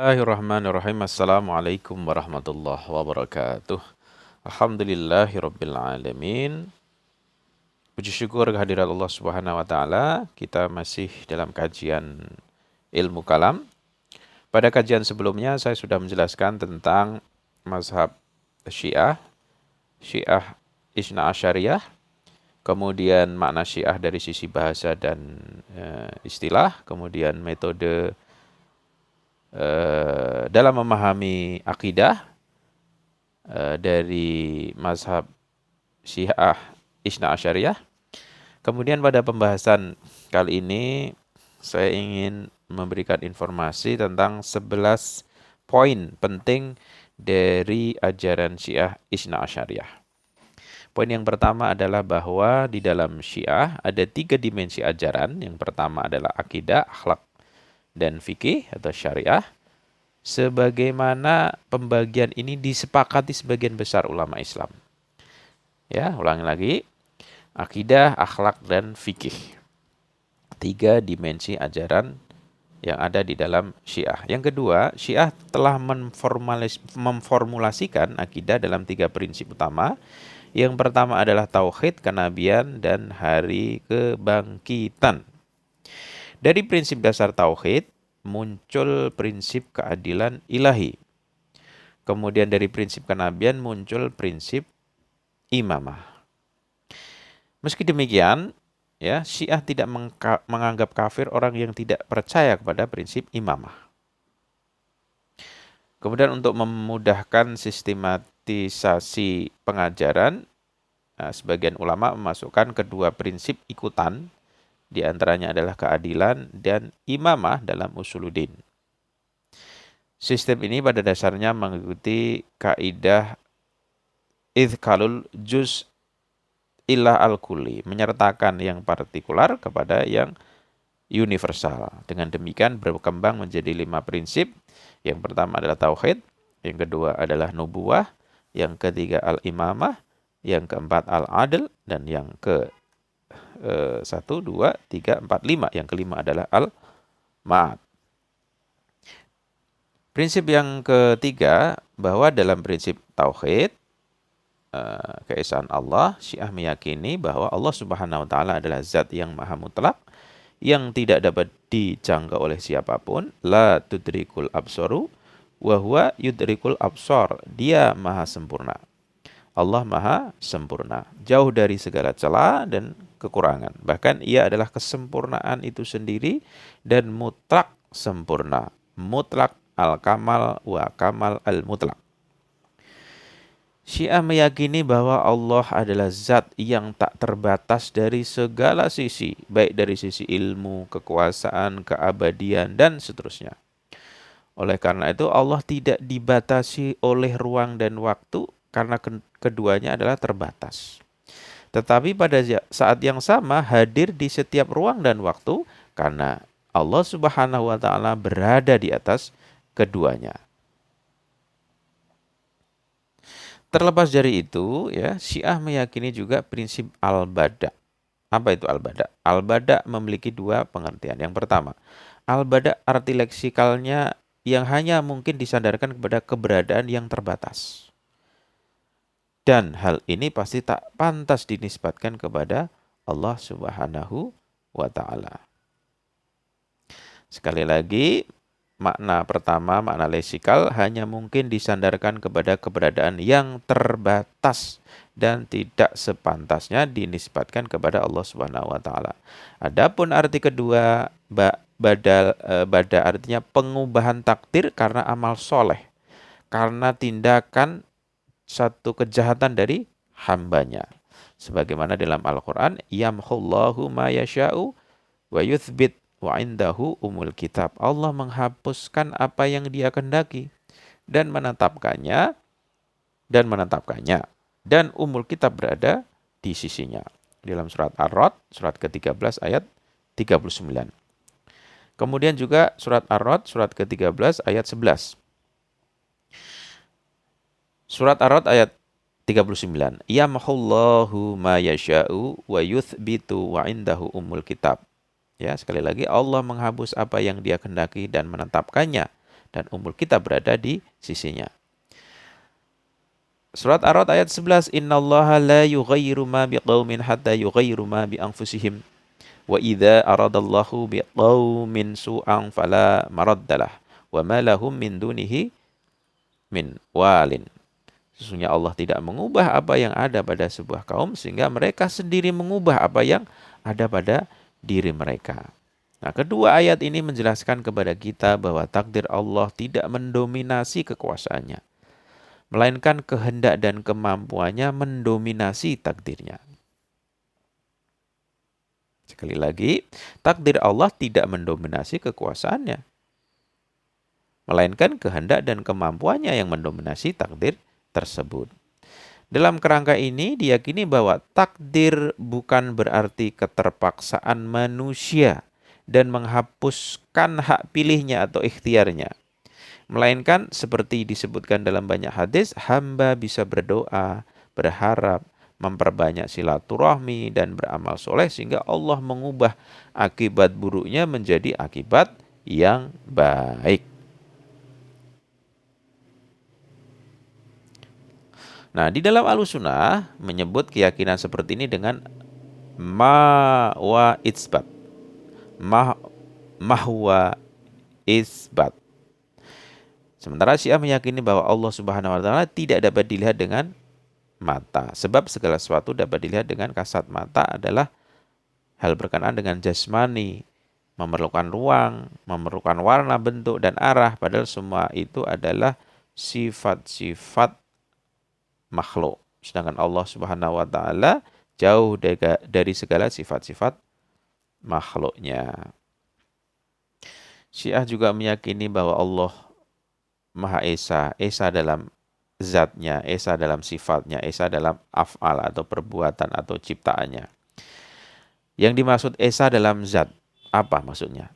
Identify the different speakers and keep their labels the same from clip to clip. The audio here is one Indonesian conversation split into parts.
Speaker 1: Bismillahirrahmanirrahim. Assalamualaikum warahmatullahi wabarakatuh. Alhamdulillahirabbil alamin. Puji syukur kehadirat Allah Subhanahu wa taala. Kita masih dalam kajian ilmu kalam. Pada kajian sebelumnya saya sudah menjelaskan tentang mazhab Syiah, Syiah Isna Asyariyah, kemudian makna Syiah dari sisi bahasa dan istilah, kemudian metode dalam memahami akidah dari mazhab Syiah Isna Asyariyah. Kemudian pada pembahasan kali ini saya ingin memberikan informasi tentang 11 poin penting dari ajaran Syiah Isna Asyariyah. Poin yang pertama adalah bahwa di dalam Syiah ada 3 dimensi ajaran. Yang pertama adalah akidah, akhlak, dan fikih atau syariah. Sebagaimana pembagian ini disepakati sebagian besar ulama Islam. Ya, ulangi lagi. Akidah, akhlak, dan fikih. 3 dimensi ajaran yang ada di dalam Syiah. Yang kedua, Syiah telah memformulasikan akidah dalam 3 prinsip utama. Yang pertama adalah tauhid, kenabian, dan hari kebangkitan. Dari prinsip dasar tauhid muncul prinsip keadilan ilahi. Kemudian dari prinsip kenabian muncul prinsip imamah. Meski demikian, ya, Syiah tidak menganggap kafir orang yang tidak percaya kepada prinsip imamah. Kemudian untuk memudahkan sistematisasi pengajaran, sebagian ulama memasukkan kedua prinsip ikutan, di antaranya adalah keadilan dan imamah dalam usuluddin. Sistem ini pada dasarnya mengikuti kaidah idkhalul juz ila al-kulli, menyertakan yang partikular kepada yang universal. Dengan demikian berkembang menjadi 5 prinsip. Yang pertama adalah tauhid, yang kedua adalah nubuwah, yang ketiga al-imamah, yang keempat al-adl, dan yang ke 1, 2, 3, 4, 5. Yang kelima adalah al-ma'ad. Prinsip yang ketiga, bahwa dalam prinsip tauhid, keesaan Allah, Syiah meyakini bahwa Allah Subhanahu wa taala adalah zat yang maha mutlak, yang tidak dapat dijangkau oleh siapapun, la tudrikul absaru wa huwa yudrikul absar. Dia maha sempurna. Allah maha sempurna, jauh dari segala celah dan kekurangan. Bahkan ia adalah kesempurnaan itu sendiri dan mutlak sempurna. Mutlak al-kamal wa kamal al-mutlak. Syiah meyakini bahwa Allah adalah zat yang tak terbatas dari segala sisi, baik dari sisi ilmu, kekuasaan, keabadian, dan seterusnya. Oleh karena itu Allah tidak dibatasi oleh ruang dan waktu karena keduanya adalah terbatas. Tetapi pada saat yang sama hadir di setiap ruang dan waktu karena Allah Subhanahu wa taala berada di atas keduanya. Terlepas dari itu, ya, Syiah meyakini juga prinsip al-bada'. Apa itu al-bada'? Al-bada' memiliki 2 pengertian. Yang pertama, al-bada' arti leksikalnya yang hanya mungkin disandarkan kepada keberadaan yang terbatas. Dan hal ini pasti tak pantas dinisbatkan kepada Allah Subhanahu wa taala. Sekali lagi, makna pertama, makna leksikal hanya mungkin disandarkan kepada keberadaan yang terbatas dan tidak sepantasnya dinisbatkan kepada Allah Subhanahu wa taala. Adapun arti kedua, bada artinya pengubahan takdir karena amal soleh, karena tindakan satu kejahatan dari hambanya. Sebagaimana dalam Al-Quran, yamhullahu ma yasha'u wa yuthbit wa indahu umul kitab. Allah menghapuskan apa yang dia kehendaki dan menetapkannya dan umul kitab berada di sisinya. Dalam surat Ar-Ra'd, surat ke-13 ayat 39. Kemudian juga surat Ar-Ra'd, surat ke-13 ayat 11. Surat Ar-Ra'd ayat 39. Yamhullahu ma yasha'u wa yuthbitu wa indahu umul kitab. Ya, sekali lagi Allah menghapus apa yang dia kehendaki dan menetapkannya dan umul kita berada di sisinya. Surat Ar-Ra'd ayat 11, innallaha la yughayyiru ma biqaumin hatta yughayyiru ma bi anfusihim wa idza aradallahu biqaumin su'an fala maraddalah wa ma lahum min dunihi min walin. Sesungguhnya Allah tidak mengubah apa yang ada pada sebuah kaum sehingga mereka sendiri mengubah apa yang ada pada diri mereka. Nah, kedua ayat ini menjelaskan kepada kita bahwa takdir Allah tidak mendominasi kekuasaannya, melainkan kehendak dan kemampuannya mendominasi takdirnya. Sekali lagi, takdir Allah tidak mendominasi kekuasaannya, melainkan kehendak dan kemampuannya yang mendominasi takdir tersebut. Dalam kerangka ini diyakini bahwa takdir bukan berarti keterpaksaan manusia dan menghapuskan hak pilihnya atau ikhtiarnya. Melainkan seperti disebutkan dalam banyak hadis, hamba bisa berdoa, berharap, memperbanyak silaturahmi dan beramal soleh sehingga Allah mengubah akibat buruknya menjadi akibat yang baik. Nah, di dalam Ahlussunnah menyebut keyakinan seperti ini dengan mahwa isbat. Mahwa isbat. Sementara Syiah meyakini bahwa Allah Subhanahu wa taala tidak dapat dilihat dengan mata. Sebab segala sesuatu dapat dilihat dengan kasat mata adalah hal berkenaan dengan jasmani, memerlukan ruang, memerlukan warna, bentuk, dan arah. Padahal semua itu adalah sifat-sifat makhluk. Sedangkan Allah Subhanahu wa taala jauh dari segala sifat-sifat makhluknya. Syiah juga meyakini bahwa Allah Maha Esa, Esa dalam zatnya, Esa dalam sifatnya, Esa dalam af'al atau perbuatan atau ciptaannya. Yang dimaksud Esa dalam zat, apa maksudnya?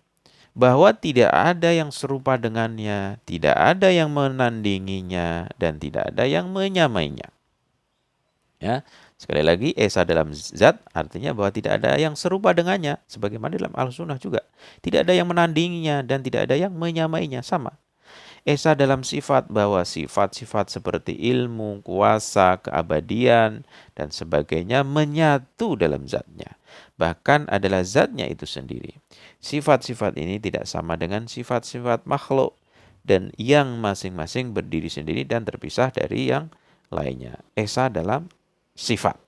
Speaker 1: Bahwa tidak ada yang serupa dengannya, tidak ada yang menandinginya, dan tidak ada yang menyamainya. Ya, sekali lagi, Esa dalam zat artinya bahwa tidak ada yang serupa dengannya, sebagaimana dalam Ahlussunnah juga. Tidak ada yang menandinginya dan tidak ada yang menyamainya, sama. Esa dalam sifat, bahwa sifat-sifat seperti ilmu, kuasa, keabadian, dan sebagainya menyatu dalam zatnya. Bahkan adalah zatnya itu sendiri. Sifat-sifat ini tidak sama dengan sifat-sifat makhluk, dan yang masing-masing berdiri sendiri dan terpisah dari yang lainnya. Esa dalam sifat.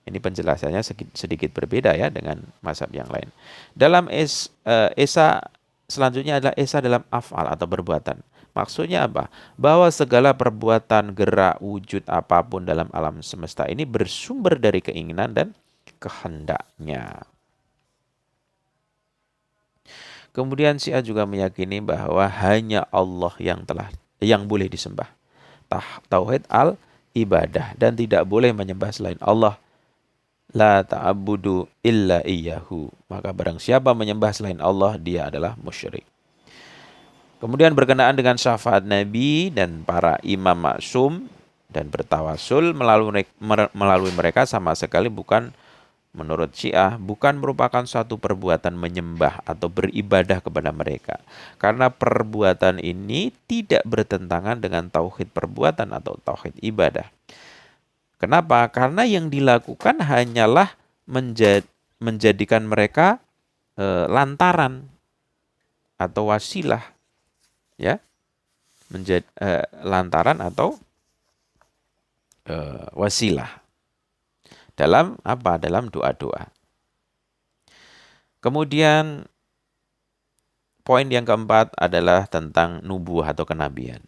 Speaker 1: Ini penjelasannya sedikit berbeda ya dengan mazhab yang lain. Dalam Esa selanjutnya adalah Esa dalam af'al atau perbuatan. Maksudnya apa? Bahwa segala perbuatan, gerak, wujud apapun dalam alam semesta ini bersumber dari keinginan dan kehendaknya. Kemudian Syiah juga meyakini bahwa hanya Allah yang boleh disembah. Tauhid al-ibadah, dan tidak boleh menyembah selain Allah. La ta'budu illa iyyahu. Maka barang siapa menyembah selain Allah, dia adalah musyrik. Kemudian berkenaan dengan syafaat Nabi dan para imam maksum dan bertawasul melalui mereka sama sekali bukan, menurut Syiah, bukan merupakan suatu perbuatan menyembah atau beribadah kepada mereka. Karena perbuatan ini tidak bertentangan dengan tauhid perbuatan atau tauhid ibadah. Kenapa? Karena yang dilakukan hanyalah menjadikan mereka lantaran atau wasilah, ya, lantaran atau wasilah dalam apa? Dalam doa-doa. Kemudian poin yang keempat adalah tentang nubuwah atau kenabian.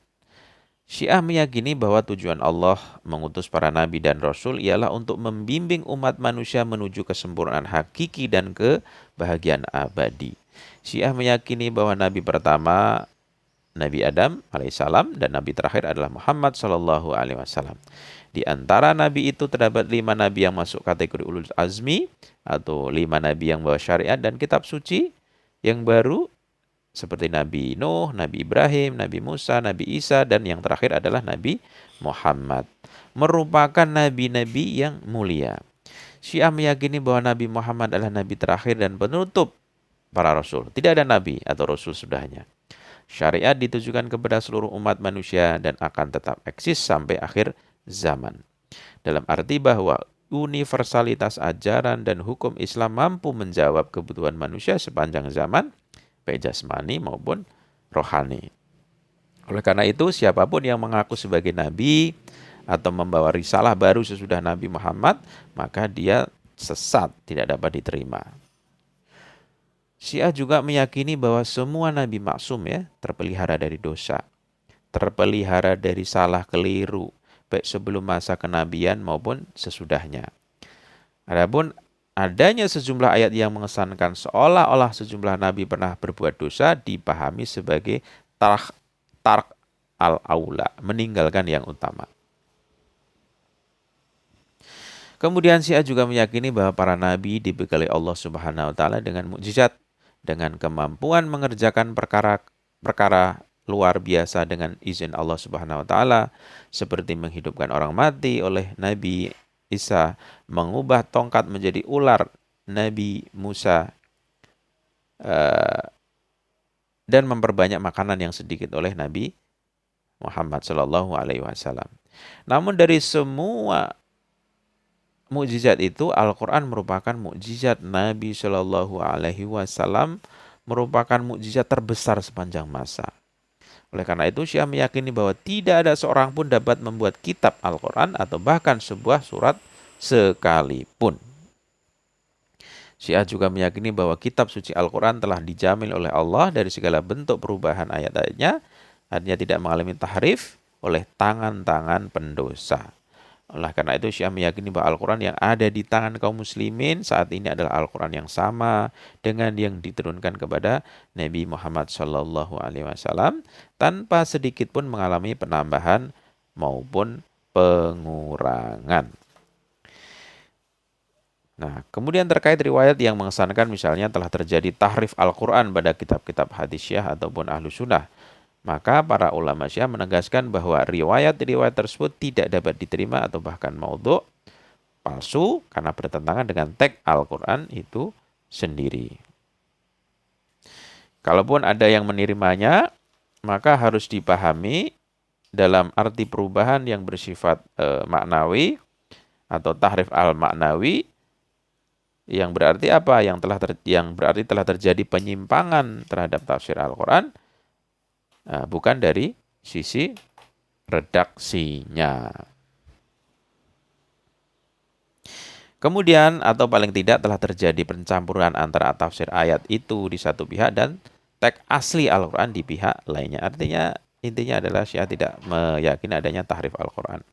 Speaker 1: Syiah meyakini bahwa tujuan Allah mengutus para nabi dan rasul ialah untuk membimbing umat manusia menuju kesempurnaan hakiki dan kebahagiaan abadi. Syiah meyakini bahwa nabi pertama Nabi Adam alaihissalam dan nabi terakhir adalah Muhammad sallallahu alaihi wasallam. Di antara nabi itu terdapat 5 nabi yang masuk kategori ulul azmi atau 5 nabi yang bawa syariat dan kitab suci yang baru, seperti Nabi Nuh, Nabi Ibrahim, Nabi Musa, Nabi Isa, dan yang terakhir adalah Nabi Muhammad. Merupakan nabi-nabi yang mulia. Syiah meyakini bahwa Nabi Muhammad adalah nabi terakhir dan penutup para rasul. Tidak ada nabi atau rasul sudahnya. Syariat ditujukan kepada seluruh umat manusia dan akan tetap eksis sampai akhir zaman. Dalam arti bahwa universalitas ajaran dan hukum Islam mampu menjawab kebutuhan manusia sepanjang zaman, baik jasmani maupun rohani. Oleh karena itu, siapapun yang mengaku sebagai nabi atau membawa risalah baru sesudah Nabi Muhammad, maka dia sesat, tidak dapat diterima. Syiah juga meyakini bahwa semua nabi maksum ya, terpelihara dari dosa, terpelihara dari salah keliru, baik sebelum masa kenabian maupun sesudahnya. Adapun adanya sejumlah ayat yang mengesankan seolah-olah sejumlah nabi pernah berbuat dosa dipahami sebagai tark al-aula, meninggalkan yang utama. Kemudian Syiah juga meyakini bahwa para nabi dibekali Allah Subhanahu wa taala dengan mukjizat, dengan kemampuan mengerjakan perkara luar biasa dengan izin Allah Subhanahu wa taala, seperti menghidupkan orang mati oleh Nabi Isa, mengubah tongkat menjadi ular Nabi Musa, dan memperbanyak makanan yang sedikit oleh Nabi Muhammad Shallallahu Alaihi Wasallam. Namun dari semua mukjizat itu, Al-Quran merupakan mukjizat Nabi Shallallahu Alaihi Wasallam, merupakan mukjizat terbesar sepanjang masa. Oleh karena itu, Syiah meyakini bahwa tidak ada seorang pun dapat membuat kitab Al-Quran atau bahkan sebuah surat sekalipun. Syiah juga meyakini bahwa kitab suci Al-Quran telah dijamin oleh Allah dari segala bentuk perubahan ayat-ayatnya, artinya tidak mengalami tahrif oleh tangan-tangan pendosa. Oleh karena itu Syiah meyakini bahwa Al-Quran yang ada di tangan kaum muslimin saat ini adalah Al-Quran yang sama dengan yang diturunkan kepada Nabi Muhammad SAW tanpa sedikit pun mengalami penambahan maupun pengurangan. Nah, kemudian terkait riwayat yang mengesankan misalnya telah terjadi tahrif Al-Quran pada kitab-kitab hadis Syiah ataupun Ahlu Sunnah, maka para ulama Syiah menegaskan bahwa riwayat-riwayat tersebut tidak dapat diterima atau bahkan maudhu', palsu, karena bertentangan dengan teks Al-Quran itu sendiri. Kalaupun ada yang menerimanya, maka harus dipahami dalam arti perubahan yang bersifat maknawi atau tahrif al-maknawi, yang berarti apa? Yang berarti telah terjadi penyimpangan terhadap tafsir Al-Quran, bukan dari sisi redaksinya. Kemudian atau paling tidak telah terjadi pencampuran antara tafsir ayat itu di satu pihak dan teks asli Al-Quran di pihak lainnya. Artinya intinya adalah Syiah tidak meyakini adanya tahrif Al-Quran.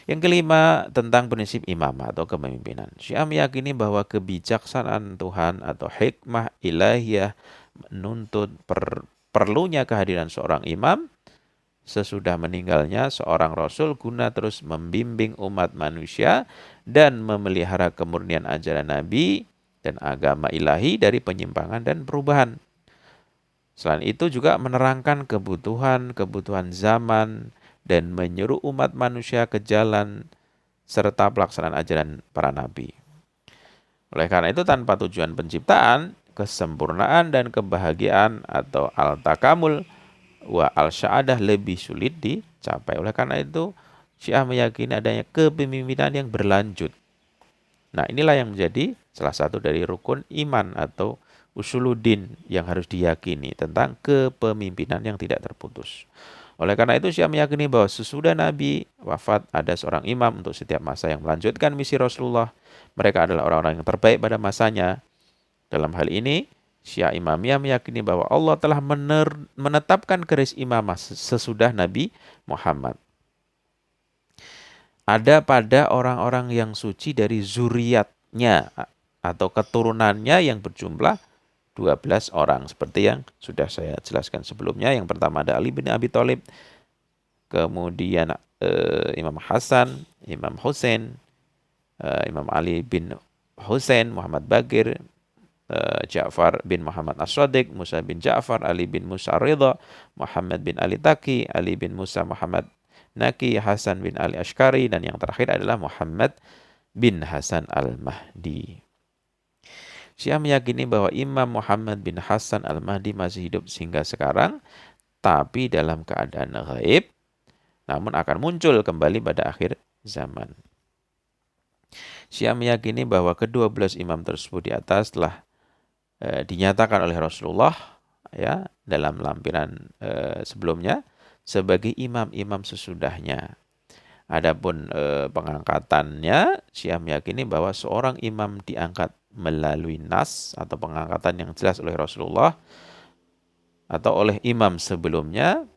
Speaker 1: Yang kelima, tentang prinsip imamah atau kepemimpinan. Syiah meyakini bahwa kebijaksanaan Tuhan atau hikmah ilahiyah menuntut perlunya kehadiran seorang imam sesudah meninggalnya seorang rasul guna terus membimbing umat manusia dan memelihara kemurnian ajaran Nabi dan agama ilahi dari penyimpangan dan perubahan. Selain itu juga menerangkan kebutuhan zaman dan menyuruh umat manusia ke jalan serta pelaksanaan ajaran para nabi. Oleh karena itu tanpa tujuan penciptaan, kesempurnaan dan kebahagiaan atau al-takamul wa al-sya'adah lebih sulit dicapai. Oleh karena itu Syiah meyakini adanya kepemimpinan yang berlanjut. Nah, inilah yang menjadi salah satu dari rukun iman atau usuluddin yang harus diyakini tentang kepemimpinan yang tidak terputus. Oleh karena itu Syiah meyakini bahwa sesudah Nabi wafat ada seorang imam untuk setiap masa yang melanjutkan misi Rasulullah. Mereka adalah orang-orang yang terbaik pada masanya. Dalam hal ini, Syiah Imamiyah meyakini bahwa Allah telah menetapkan keris imamah sesudah Nabi Muhammad. Ada pada orang-orang yang suci dari zuriatnya atau keturunannya yang berjumlah 12 orang. Seperti yang sudah saya jelaskan sebelumnya. Yang pertama ada Ali bin Abi Thalib, kemudian Imam Hasan, Imam Husain, Imam Ali bin Husain, Muhammad Bagir, Ja'far bin Muhammad As-Shadiq, Musa bin Ja'far, Ali bin Musa Ridha, Muhammad bin Ali Taki, Ali bin Musa Muhammad Naki, Hasan bin Ali Ashkari, dan yang terakhir adalah Muhammad bin Hasan Al-Mahdi. Syiah meyakini bahwa Imam Muhammad bin Hasan Al-Mahdi masih hidup sehingga sekarang tapi dalam keadaan gaib, namun akan muncul kembali pada akhir zaman. Syiah meyakini bahwa ke-12 imam tersebut di atas telah dinyatakan oleh Rasulullah ya dalam lampiran sebelumnya sebagai imam-imam sesudahnya. Adapun pengangkatannya, Syiah meyakini bahwa seorang imam diangkat melalui nas atau pengangkatan yang jelas oleh Rasulullah atau oleh imam sebelumnya.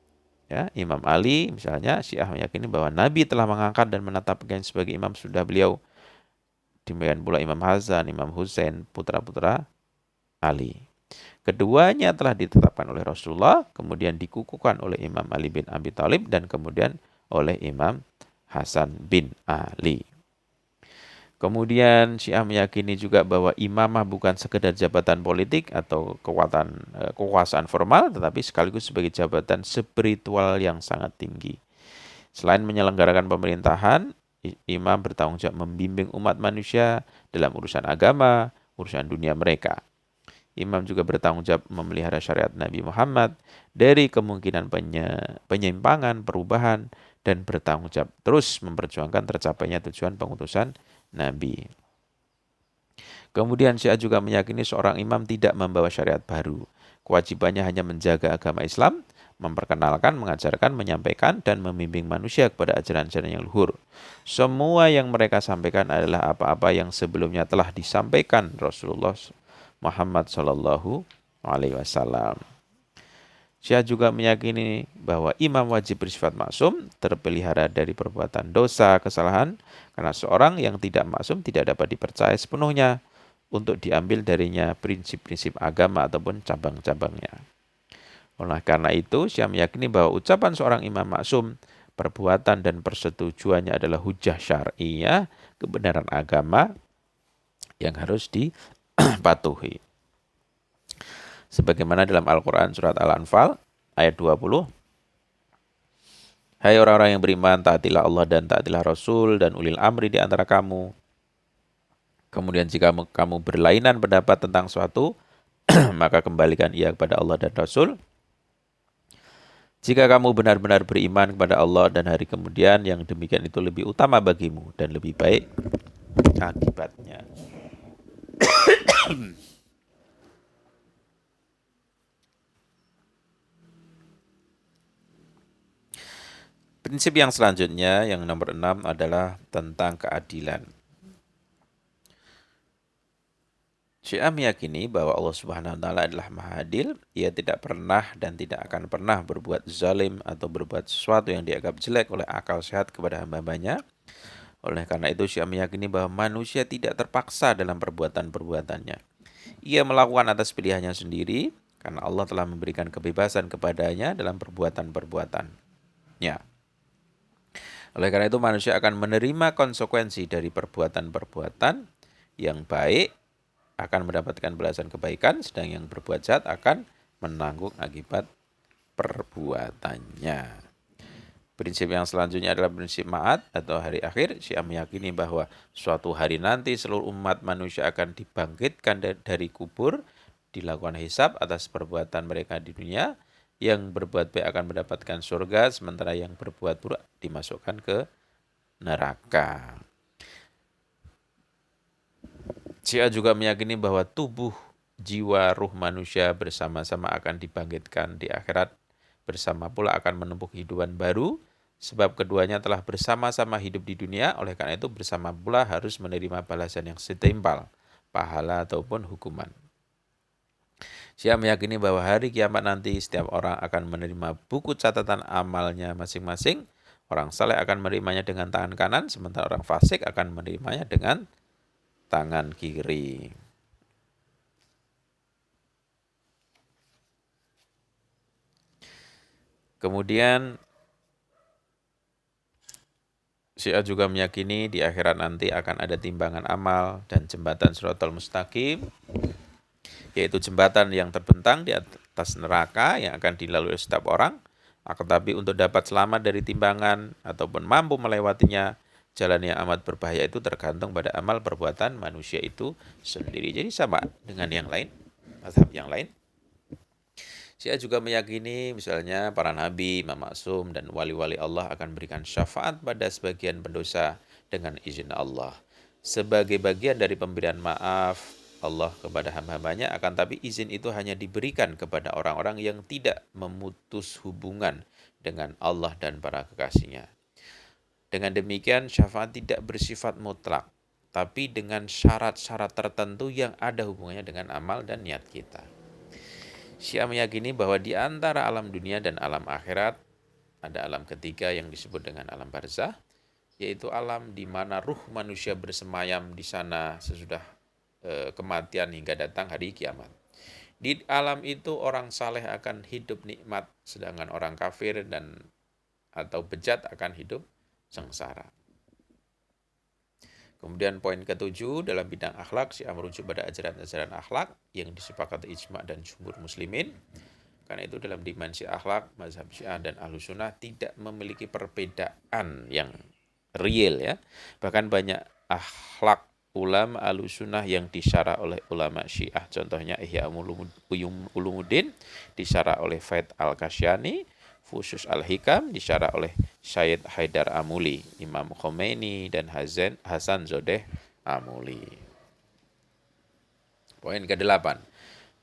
Speaker 1: Ya, Imam Ali misalnya, Syiah meyakini bahwa Nabi telah mengangkat dan menetapkan sebagai imam sudah beliau. Demikian pula Imam Hasan, Imam Husain, putra-putra Ali. Keduanya telah ditetapkan oleh Rasulullah, kemudian dikukuhkan oleh Imam Ali bin Abi Thalib dan kemudian oleh Imam Hasan bin Ali. Kemudian Syiah meyakini juga bahwa imamah bukan sekedar jabatan politik atau kekuasaan formal, tetapi sekaligus sebagai jabatan spiritual yang sangat tinggi. Selain menyelenggarakan pemerintahan, imam bertanggung jawab membimbing umat manusia dalam urusan agama, urusan dunia mereka. Imam juga bertanggung jawab memelihara syariat Nabi Muhammad dari kemungkinan penyimpangan, perubahan, dan bertanggung jawab terus memperjuangkan tercapainya tujuan pengutusan Nabi. Kemudian Syiah juga meyakini seorang imam tidak membawa syariat baru. Kewajibannya hanya menjaga agama Islam, memperkenalkan, mengajarkan, menyampaikan, dan membimbing manusia kepada ajaran-ajaran yang luhur. Semua yang mereka sampaikan adalah apa-apa yang sebelumnya telah disampaikan Rasulullah Muhammad Sallallahu Alaihi Wasallam. Syiah juga meyakini bahwa imam wajib bersifat maksum, terpelihara dari perbuatan dosa, kesalahan, karena seorang yang tidak maksum tidak dapat dipercaya sepenuhnya untuk diambil darinya prinsip-prinsip agama ataupun cabang-cabangnya. Oleh karena itu, Syiah meyakini bahwa ucapan seorang imam maksum, perbuatan dan persetujuannya adalah hujah syar'iyah, kebenaran agama yang harus dipatuhi. Sebagaimana dalam Al-Quran surat Al-Anfal ayat 20. Hai orang-orang yang beriman, taatilah Allah dan taatilah Rasul dan ulil amri di antara kamu. Kemudian jika kamu berlainan pendapat tentang suatu, maka kembalikan ia kepada Allah dan Rasul. Jika kamu benar-benar beriman kepada Allah dan hari kemudian, yang demikian itu lebih utama bagimu dan lebih baik akibatnya. Prinsip yang selanjutnya, yang nomor 6 adalah tentang keadilan. Syiah meyakini bahwa Allah Subhanahu wa taala adalah Maha Adil, Ia tidak pernah dan tidak akan pernah berbuat zalim atau berbuat sesuatu yang dianggap jelek oleh akal sehat kepada hamba-hambanya. Oleh karena itu Syiah meyakini bahwa manusia tidak terpaksa dalam perbuatan-perbuatannya. Ia melakukan atas pilihannya sendiri karena Allah telah memberikan kebebasan kepadanya dalam perbuatan-perbuatannya. Oleh karena itu manusia akan menerima konsekuensi dari perbuatan-perbuatan yang baik akan mendapatkan balasan kebaikan, sedang yang berbuat jahat akan menanggung akibat perbuatannya. Prinsip yang selanjutnya adalah prinsip ma'ad atau hari akhir. Syiah meyakini bahwa suatu hari nanti seluruh umat manusia akan dibangkitkan dari kubur, dilakukan hisab atas perbuatan mereka di dunia. Yang berbuat baik akan mendapatkan surga, sementara yang berbuat buruk dimasukkan ke neraka. Syiah juga meyakini bahwa tubuh, jiwa, ruh manusia bersama-sama akan dibangkitkan di akhirat, bersama pula akan menempuh kehidupan baru, sebab keduanya telah bersama-sama hidup di dunia, oleh karena itu bersama pula harus menerima balasan yang setimpal, pahala ataupun hukuman. Syiah meyakini bahwa hari kiamat nanti setiap orang akan menerima buku catatan amalnya masing-masing. Orang saleh akan menerimanya dengan tangan kanan, sementara orang fasik akan menerimanya dengan tangan kiri. Kemudian Syiah juga meyakini di akhirat nanti akan ada timbangan amal dan jembatan Shiratal Mustaqim, yaitu jembatan yang terbentang di atas neraka yang akan dilalui setiap orang. Akan tapi untuk dapat selamat dari timbangan ataupun mampu melewatinya, jalan yang amat berbahaya itu tergantung pada amal perbuatan manusia itu sendiri. Jadi sama dengan yang lain, mazhab yang lain. Syiah juga meyakini misalnya para nabi, imam maksum, dan wali-wali Allah akan berikan syafaat pada sebagian pendosa dengan izin Allah. Sebagai bagian dari pemberian maaf Allah kepada hamba-hambanya, akan tapi izin itu hanya diberikan kepada orang-orang yang tidak memutus hubungan dengan Allah dan para kekasihnya. Dengan demikian, syafaat tidak bersifat mutlak, tapi dengan syarat-syarat tertentu yang ada hubungannya dengan amal dan niat kita. Syiah meyakini bahwa di antara alam dunia dan alam akhirat ada alam ketiga yang disebut dengan alam barzah, yaitu alam di mana ruh manusia bersemayam di sana sesudah kematian hingga datang hari kiamat. Di alam itu orang saleh akan hidup nikmat, sedangkan orang kafir dan atau bejat akan hidup sengsara. Kemudian poin ketujuh, dalam bidang akhlak, Syiah merujuk pada ajaran-ajaran akhlak yang disepakati ijma' dan jumhur muslimin. Karena itu dalam dimensi akhlak, mazhab Syiah dan Ahlus Sunnah tidak memiliki perbedaan yang real ya. Bahkan banyak akhlak ulama Ahlus Sunnah yang disyarah oleh ulama Syiah. Contohnya Ihya Ulumuddin disyarah oleh Faid Al-Kasyani, Fusus Al-Hikam disyarah oleh Syed Haidar Amuli, Imam Khomeini, dan Hasan Zodeh Amuli. Poin ke-8.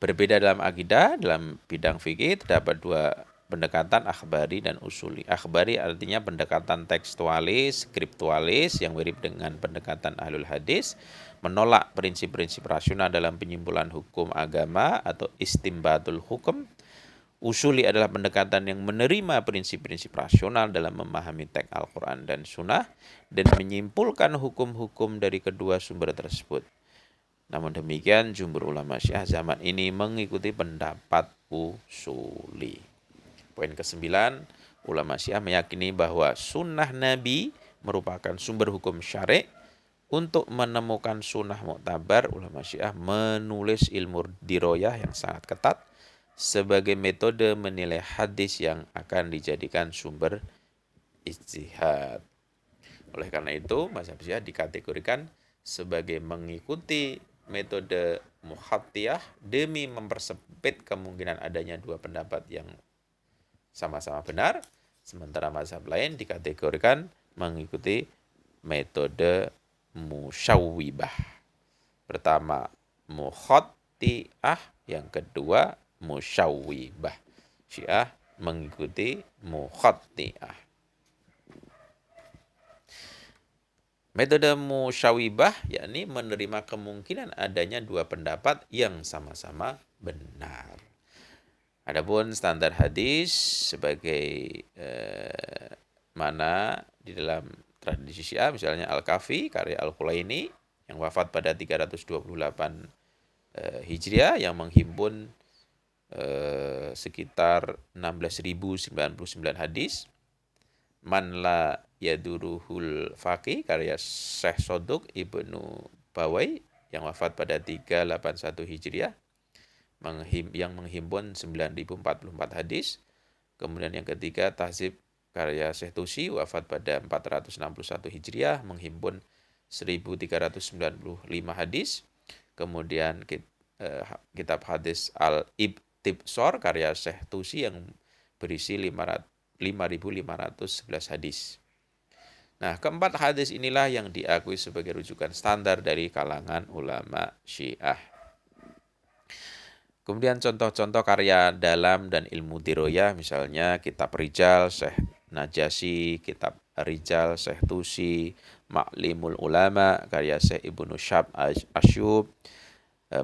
Speaker 1: Berbeda dalam akidah, dalam bidang fikih terdapat dua pendekatan akhbari dan usuli. Akhbari artinya pendekatan tekstualis, skriptualis yang mirip dengan pendekatan ahlul hadis, menolak prinsip-prinsip rasional dalam penyimpulan hukum agama atau istimbatul hukum. Usuli adalah pendekatan yang menerima prinsip-prinsip rasional dalam memahami teks Al-Quran dan Sunnah dan menyimpulkan hukum-hukum dari kedua sumber tersebut. Namun demikian, jumhur ulama Syiah zaman ini mengikuti pendapat usuli. Poin ke-9, ulama Syiah meyakini bahwa sunnah Nabi merupakan sumber hukum syar'i. Untuk menemukan sunnah muktabar, ulama Syiah menulis ilmu diroyah yang sangat ketat sebagai metode menilai hadis yang akan dijadikan sumber ijtihad. Oleh karena itu, mazhab Syiah dikategorikan sebagai mengikuti metode muhattiyah demi mempersempit kemungkinan adanya dua pendapat yang sama-sama benar, sementara mazhab lain dikategorikan mengikuti metode musyawwibah. Pertama, muhattiyah, yang kedua musyawwibah. Syiah mengikuti muhattiyah. Metode musyawwibah yakni menerima kemungkinan adanya dua pendapat yang sama-sama benar. Adapun standar hadis sebagai mana di dalam tradisi Syiah, misalnya Al-Kafi karya Al-Khulaini yang wafat pada 328 Hijriah yang menghimpun sekitar 16.099 hadis. Man la yaduruhul faqih karya Syekh Soduk Ibnu Bawai yang wafat pada 381 Hijriah yang menghimpun 9.044 hadis. Kemudian yang ketiga Tahzib karya Syekh Tusi wafat pada 461 Hijriah menghimpun 1.395 hadis. Kemudian kitab hadis Al-Ibtibsor karya Syekh Tusi yang berisi 5.511 hadis. Nah, keempat hadis inilah yang diakui sebagai rujukan standar dari kalangan ulama Syiah. Kemudian contoh-contoh karya dalam dan ilmu diroyah, misalnya kitab Rijal Syekh Najasi, kitab Rijal Syekh Tusi, Ma'limul Ulama karya Syekh Ibnu Syab Asyub,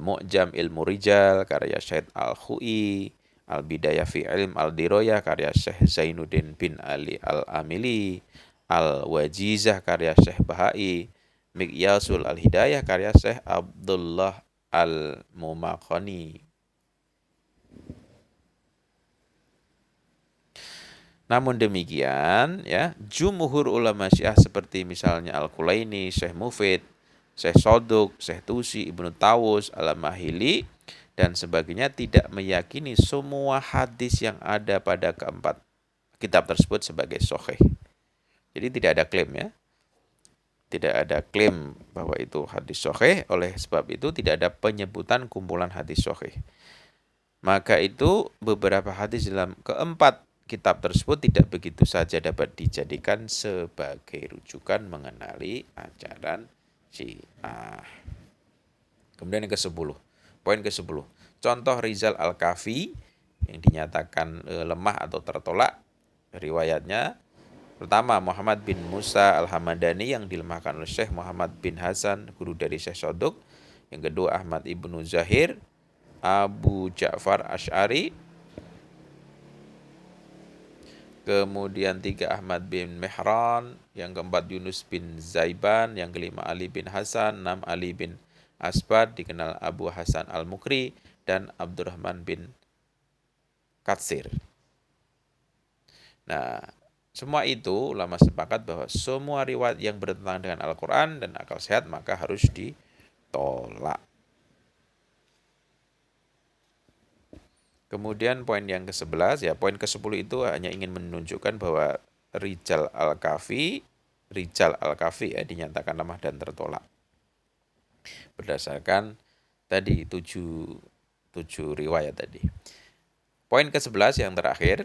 Speaker 1: Mu'jam Ilmu Rijal karya Syekh Al-Khu'i, Al-Bidayah fi Ilm Al-Diroyah karya Syekh Zainuddin bin Ali Al-Amili, Al-Wajizah karya Syekh Bahai, Miqyasul Al-Hidayah karya Syekh Abdullah Al-Mumakhani. Namun demikian, ya, jumhur ulama Syiah seperti misalnya Al-Khulaini, Syekh Mufid, Syekh Soduk, Syekh Tusi, Ibnu Tawus, Al-Mahili, dan sebagainya tidak meyakini semua hadis yang ada pada keempat kitab tersebut sebagai sahih. Jadi tidak ada klaim ya. Tidak ada klaim bahwa itu hadis sahih, oleh sebab itu tidak ada penyebutan kumpulan hadis sahih. Maka itu beberapa hadis dalam keempat kitab tersebut tidak begitu saja dapat dijadikan sebagai rujukan mengenali ajaran Syiah. Kemudian yang ke-10, poin ke-10. Contoh Rizal Al-Kafi yang dinyatakan lemah atau tertolak riwayatnya. Pertama, Muhammad bin Musa Al-Hamadani yang dilemahkan oleh Syekh Muhammad bin Hasan, guru dari Syekh Soduk. Yang kedua, Ahmad ibnu Zahir, Abu Ja'far Asy'ari. Kemudian 3, Ahmad bin Mehran. Yang keempat, Yunus bin Zaiban. Yang kelima, Ali bin Hasan. 6, Ali bin Asbad, dikenal Abu Hasan Al-Mukri. Dan Abdurrahman bin Katsir. Nah, semua itu ulama sepakat bahwa semua riwayat yang bertentangan dengan Al-Quran dan akal sehat maka harus ditolak. Kemudian poin yang ke-11, ya poin ke-10 itu hanya ingin menunjukkan bahwa Rijal Al-Kafi ya, dinyatakan lemah dan tertolak. Berdasarkan tadi 7 riwayat tadi. Poin ke-11 yang terakhir,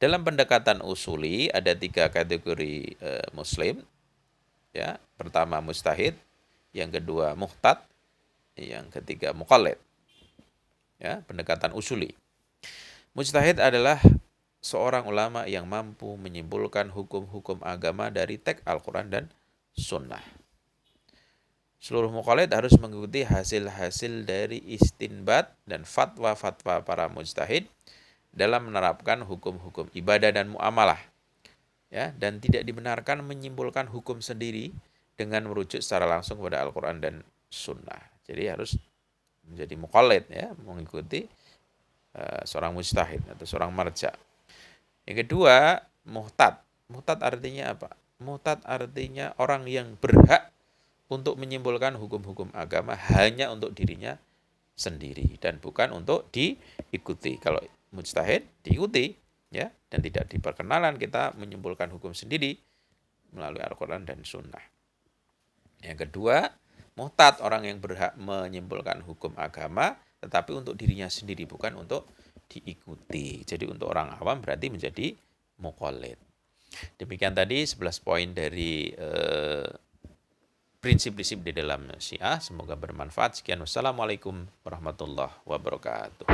Speaker 1: dalam pendekatan usuli ada 3 kategori muslim. Ya, pertama mujtahid, yang kedua muhtad, yang ketiga muqallid. Ya, pendekatan usuli. Mujtahid adalah seorang ulama yang mampu menyimpulkan hukum-hukum agama dari teks Al-Quran dan Sunnah. Seluruh muqallid harus mengikuti hasil-hasil dari istinbat dan fatwa-fatwa para mujtahid dalam menerapkan hukum-hukum ibadah dan muamalah. Ya, dan tidak dibenarkan menyimpulkan hukum sendiri dengan merujuk secara langsung kepada Al-Quran dan Sunnah. Jadi harus menjadi muqallid, ya, mengikuti seorang mujtahid atau seorang marja. Yang kedua, muhtad. Muhtad artinya apa? Muhtad artinya orang yang berhak untuk menyimpulkan hukum-hukum agama hanya untuk dirinya sendiri dan bukan untuk diikuti. Kalau mujtahid diikuti, ya, dan tidak diperkenalan kita menyimpulkan hukum sendiri melalui Al-Quran dan Sunnah. Yang kedua, muhtad, orang yang berhak menyimpulkan hukum agama tetapi untuk dirinya sendiri bukan untuk diikuti. Jadi untuk orang awam berarti menjadi muqallid. Demikian tadi 11 poin dari prinsip-prinsip di dalam Syiah. Semoga bermanfaat. Sekian, wassalamualaikum warahmatullahi wabarakatuh.